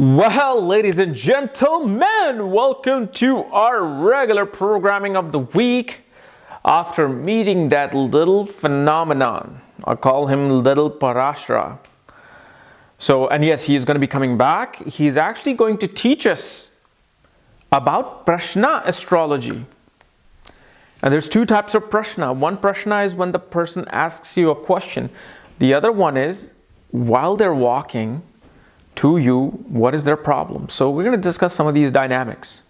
Well, ladies and gentlemen, welcome to our regular programming of the week. After meeting that little phenomenon, I call him Little Parashara. And yes, he is going to be coming back. He's actually going to teach us about Prashna astrology. And there's two types of Prashna. One Prashna is when the person asks you a question. The other one is while they're walking to you, what is their problem? So we're going to discuss some of these dynamics.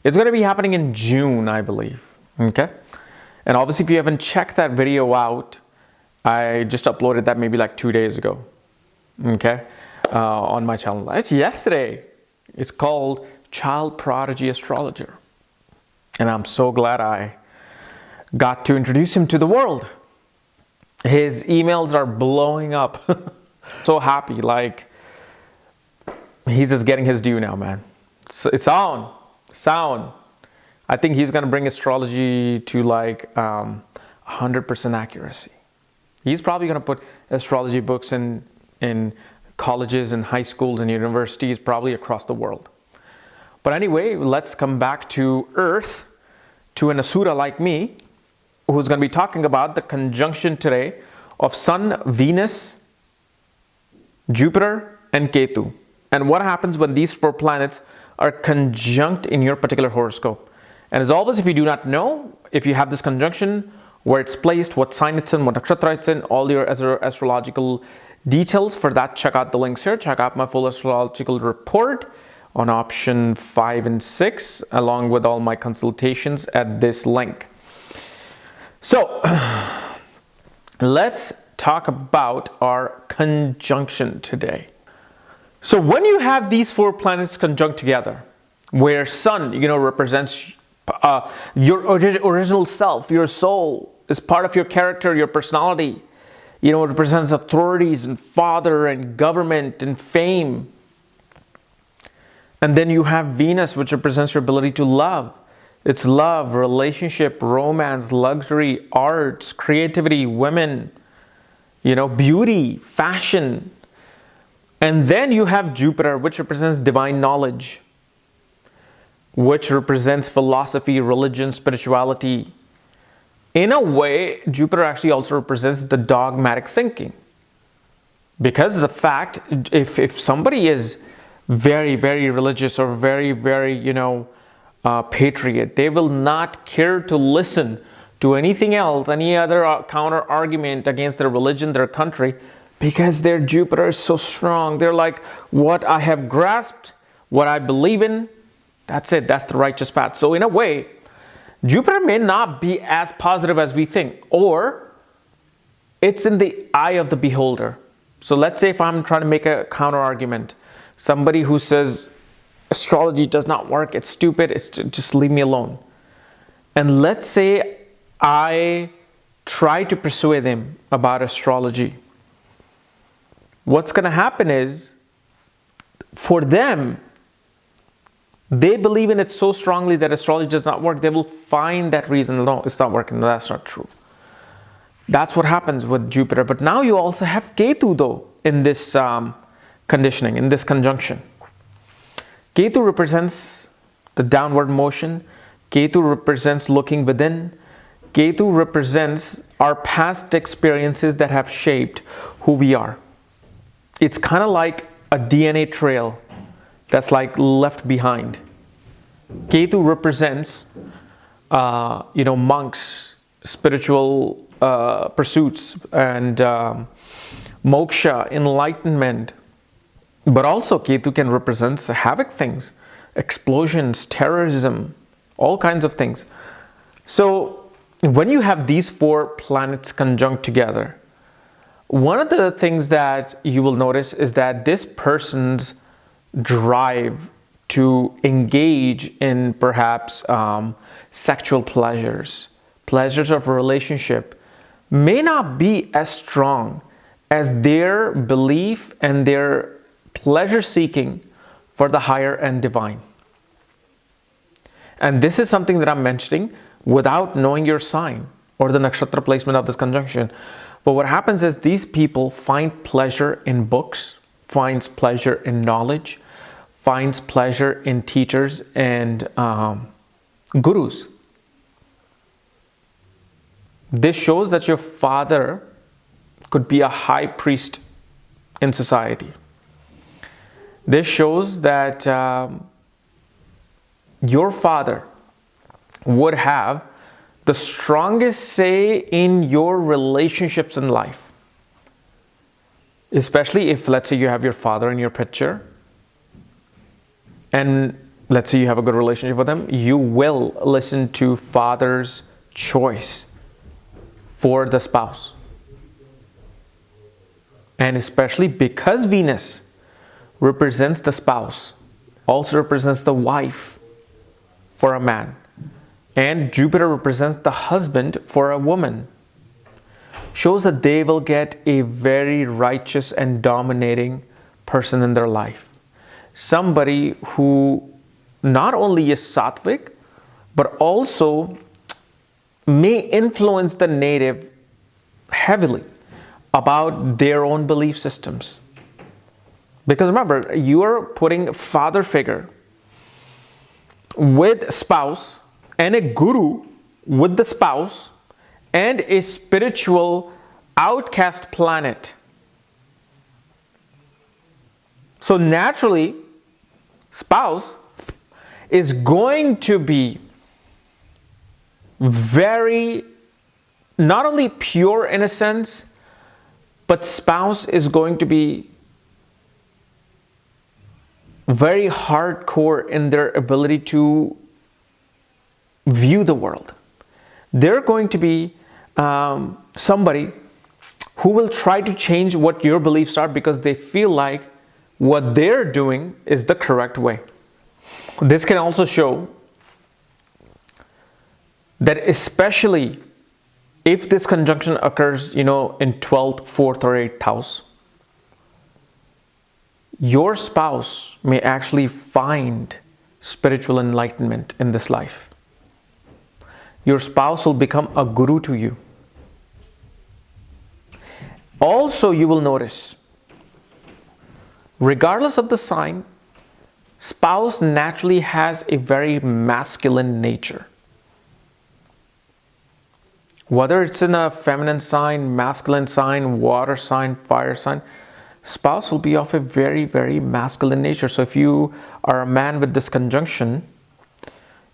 It's going to be happening in June, I believe. Okay. And obviously, if you haven't checked that video out, I just uploaded that maybe like 2 days ago. Okay. On my channel. It's yesterday. It's called Child Prodigy Astrologer. And I'm so glad I got to introduce him to the world. His emails are blowing up. So happy. Like, he's just getting his due now, man. So it's on. I think he's going to bring astrology to like 100% accuracy. He's probably going to put astrology books in colleges and high schools and universities probably across the world. But anyway, let's come back to Earth, to an Asura like me, who's going to be talking about the conjunction today of Sun, Venus, Jupiter, and Ketu. And what happens when these four planets are conjunct in your particular horoscope. And as always, if you do not know, if you have this conjunction, where it's placed, what sign it's in, what nakshatra it's in, all your astrological details, for that, check out the links here. Check out my full astrological report on option 5 and 6, along with all my consultations at this link. So, let's talk about our conjunction today. So when you have these four planets conjunct together, where Sun, represents your original self, your soul, is part of your character, your personality. It represents authorities and father and government and fame. And then you have Venus, which represents your ability to love. It's love, relationship, romance, luxury, arts, creativity, women, beauty, fashion. And then you have Jupiter, which represents divine knowledge, which represents philosophy, religion, spirituality. In a way, Jupiter actually also represents the dogmatic thinking. Because of the fact, if somebody is very, very religious or very, very, patriot, they will not care to listen to anything else, any other counter argument against their religion, their country, because their Jupiter is so strong. They're like, what I have grasped, what I believe in, that's it. That's the righteous path. So in a way, Jupiter may not be as positive as we think, or it's in the eye of the beholder. So let's say if I'm trying to make a counter argument, somebody who says astrology does not work, it's stupid, just leave me alone. And let's say I try to persuade them about astrology. What's going to happen is, for them, they believe in it so strongly that astrology does not work. They will find that reason, no, it's not working. No, that's not true. That's what happens with Jupiter. But now you also have Ketu, though, in this conditioning, in this conjunction. Ketu represents the downward motion. Ketu represents looking within. Ketu represents our past experiences that have shaped who we are. It's kind of like a DNA trail that's like left behind. Ketu represents, monks, spiritual pursuits, and moksha, enlightenment. But also Ketu can represent havoc things, explosions, terrorism, all kinds of things. So when you have these four planets conjunct together, one of the things that you will notice is that this person's drive to engage in perhaps sexual pleasures of relationship, may not be as strong as their belief and their pleasure seeking for the higher and divine. And this is something that I'm mentioning without knowing your sign or the nakshatra placement of this conjunction. But what happens is these people find pleasure in books, finds pleasure in knowledge, finds pleasure in teachers and gurus. This shows that your father could be a high priest in society. This shows that your father would have the strongest say in your relationships in life. Especially if, let's say, you have your father in your picture, and let's say you have a good relationship with him, you will listen to father's choice for the spouse. And especially because Venus represents the spouse, also represents the wife for a man, and Jupiter represents the husband for a woman, shows that they will get a very righteous and dominating person in their life. Somebody who not only is sattvic, but also may influence the native heavily about their own belief systems. Because remember, you are putting father figure with spouse and a guru with the spouse and a spiritual outcast planet. So naturally, spouse is going to be very, not only pure in a sense, but spouse is going to be very hardcore in their ability to view the world. They're going to be somebody who will try to change what your beliefs are because they feel like what they're doing is the correct way. This can also show that, especially if this conjunction occurs, in 12th, 4th, or 8th house, your spouse may actually find spiritual enlightenment in this life. Your spouse will become a guru to you. Also, you will notice, regardless of the sign, spouse naturally has a very masculine nature. Whether it's in a feminine sign, masculine sign, water sign, fire sign, spouse will be of a very, very masculine nature. So if you are a man with this conjunction,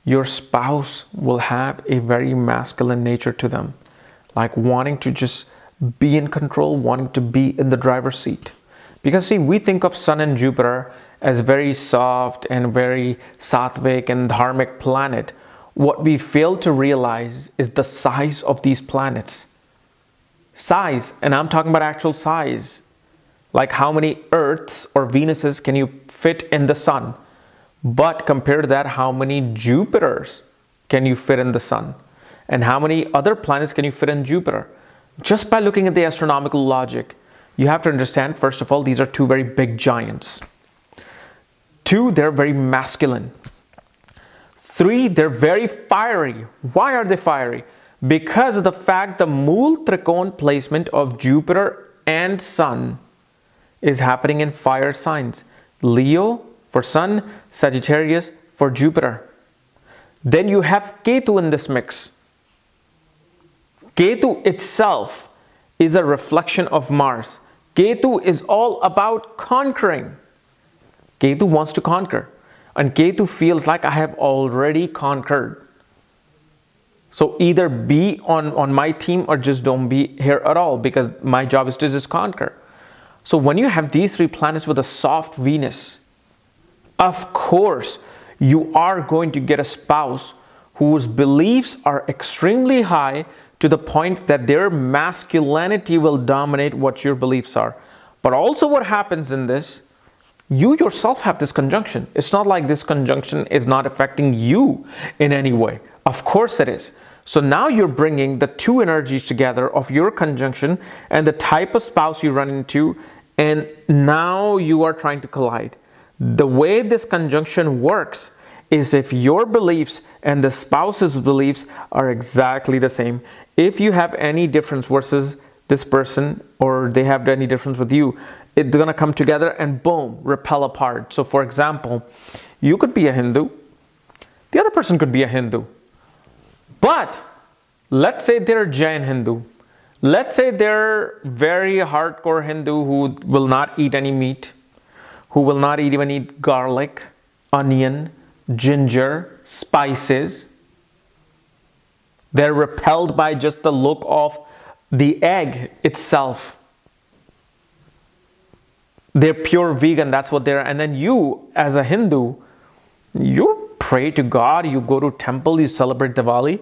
your spouse will have a very masculine nature to them, like wanting to just be in control, wanting to be in the driver's seat. Because see, we think of Sun and Jupiter as very soft and very sattvic and dharmic planet. What we fail to realize is the size of these planets. Size, and I'm talking about actual size. Like how many Earths or Venuses can you fit in the Sun? But compared to that, how many Jupiters can you fit in the Sun? And how many other planets can you fit in Jupiter? Just by looking at the astronomical logic, you have to understand, first of all, these are two very big giants. 2, they're very masculine. 3, they're very fiery. Why are they fiery? Because of the fact the Mool Trikon placement of Jupiter and Sun is happening in fire signs. Leo for Sun, Sagittarius for Jupiter. Then you have Ketu in this mix. Ketu itself is a reflection of Mars. Ketu is all about conquering. Ketu wants to conquer. And Ketu feels like I have already conquered. So either be on my team or just don't be here at all, because my job is to just conquer. So when you have these 3 planets with a soft Venus, of course, you are going to get a spouse whose beliefs are extremely high to the point that their masculinity will dominate what your beliefs are. But also what happens in this, you yourself have this conjunction. It's not like this conjunction is not affecting you in any way. Of course it is. So now you're bringing the 2 energies together of your conjunction and the type of spouse you run into, and now you are trying to collide. The way this conjunction works is if your beliefs and the spouse's beliefs are exactly the same. If you have any difference versus this person, or they have any difference with you, it's going to come together and boom, repel apart. So for example, you could be a Hindu, the other person could be a Hindu, but let's say they're a Jain Hindu. Let's say they're very hardcore Hindu who will not eat any meat, who will not even eat garlic, onion, ginger, spices. They're repelled by just the look of the egg itself. They're pure vegan, that's what they're. And then you, as a Hindu, you pray to God, you go to temple, you celebrate Diwali.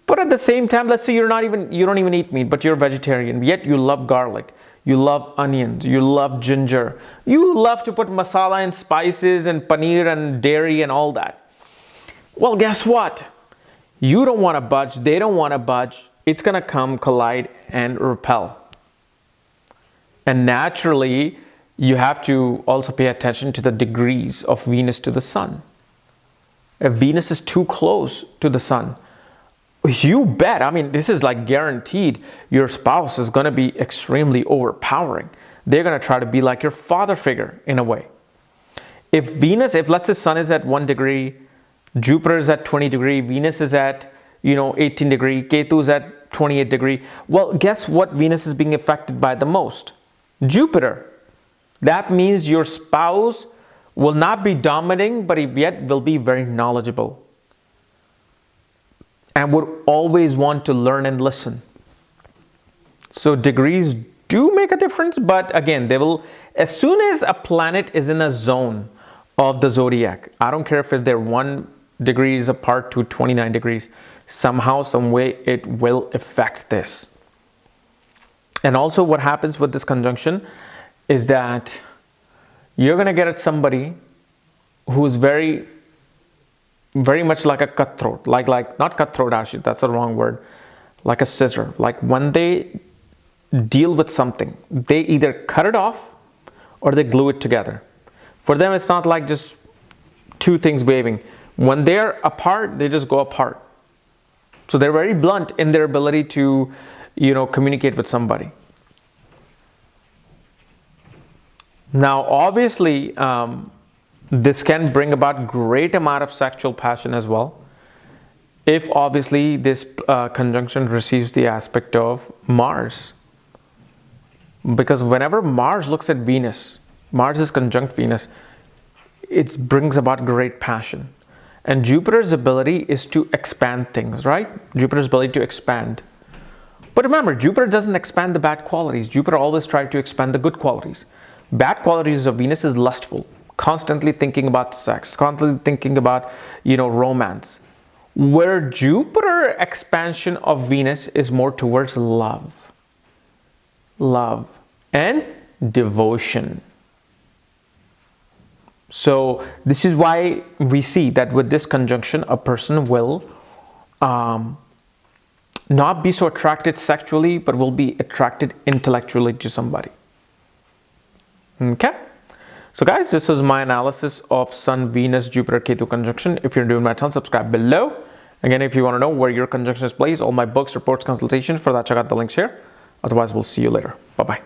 But at the same time, let's say you don't even eat meat, but you're vegetarian, yet you love garlic, you love onions, you love ginger, you love to put masala and spices and paneer and dairy and all that. Well, guess what? You don't want to budge, they don't want to budge. It's going to come, collide, and repel. And naturally, you have to also pay attention to the degrees of Venus to the Sun. If Venus is too close to the Sun, you bet, I mean, this is like guaranteed, your spouse is going to be extremely overpowering. They're going to try to be like your father figure in a way. If let's say Sun is at 1 degree, Jupiter is at 20 degree, Venus is at 18 degree, Ketu is at 28 degree. Well, guess what Venus is being affected by the most? Jupiter. That means your spouse will not be dominating, but yet will be very knowledgeable and would always want to learn and listen. So degrees do make a difference, but again, they will, as soon as a planet is in a zone of the zodiac, I don't care if they're 1 degrees apart to 29 degrees, somehow, some way, it will affect this. And also what happens with this conjunction is that you're going to get at somebody who's very much like a cutthroat, like not cutthroat actually, that's the wrong word, like a scissor. Like when they deal with something, they either cut it off or they glue it together. For them, it's not like just two things waving. When they're apart, they just go apart. So they're very blunt in their ability to, communicate with somebody. Now, obviously, this can bring about great amount of sexual passion as well. If obviously this conjunction receives the aspect of Mars. Because whenever Mars looks at Venus, Mars is conjunct Venus, it brings about great passion. And Jupiter's ability is to expand things, right? Jupiter's ability to expand. But remember, Jupiter doesn't expand the bad qualities. Jupiter always tries to expand the good qualities. Bad qualities of Venus is lustful, constantly thinking about sex, constantly thinking about, romance. Where Jupiter expansion of Venus is more towards love and devotion. So this is why we see that with this conjunction, a person will not be so attracted sexually, but will be attracted intellectually to somebody. Okay? So guys, this is my analysis of Sun, Venus, Jupiter, Ketu conjunction. If you're new to my channel, subscribe below. Again, if you want to know where your conjunction is placed, all my books, reports, consultations, for that, check out the links here. Otherwise, we'll see you later. Bye-bye.